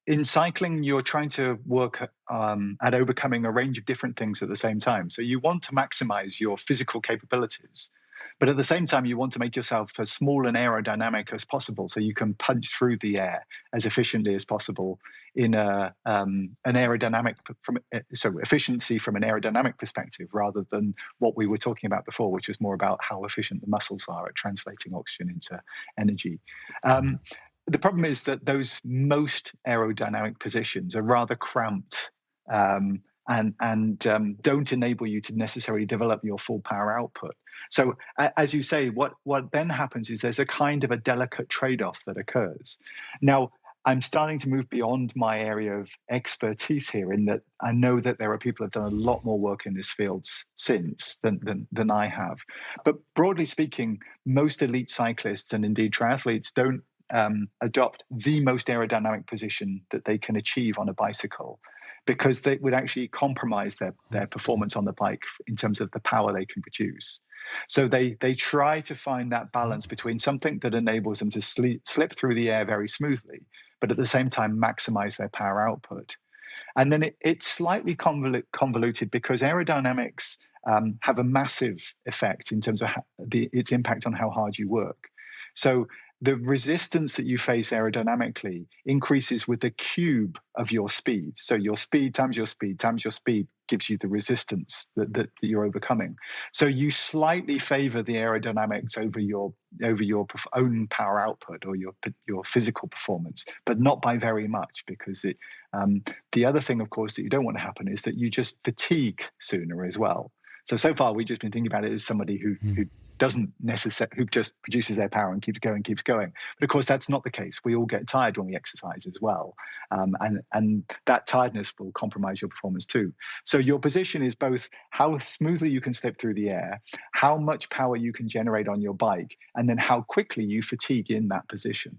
in cycling, you're trying to work at overcoming a range of different things at the same time. So you want to maximize your physical capabilities, but at the same time, you want to make yourself as small and aerodynamic as possible, so you can punch through the air as efficiently as possible in an aerodynamic so efficiency from an aerodynamic perspective, rather than what we were talking about before, which was more about how efficient the muscles are at translating oxygen into energy. Um, the problem is that those most aerodynamic positions are rather cramped, and don't enable you to necessarily develop your full power output. So, as you say, what then happens is there's a kind of a delicate trade-off that occurs. Now, I'm starting to move beyond my area of expertise here, in that I know that there are people who have done a lot more work in this field since than I have. But broadly speaking, most elite cyclists and indeed triathletes don't adopt the most aerodynamic position that they can achieve on a bicycle, because they would actually compromise their performance on the bike in terms of the power they can produce. So they try to find that balance between something that enables them to slip through the air very smoothly, but at the same time maximize their power output. And then it's slightly convoluted, because aerodynamics have a massive effect in terms of its impact on how hard you work. So the resistance that you face aerodynamically increases with the cube of your speed. So your speed times your speed times your speed gives you the resistance that you're overcoming. So you slightly favor the aerodynamics over your own power output or your physical performance, but not by very much, because the other thing, of course, that you don't want to happen is that you just fatigue sooner as well. So far, we've just been thinking about it as somebody who who just produces their power and keeps going. But of course, that's not the case. We all get tired when we exercise as well. And that tiredness will compromise your performance too. So your position is both how smoothly you can slip through the air, how much power you can generate on your bike, and then how quickly you fatigue in that position.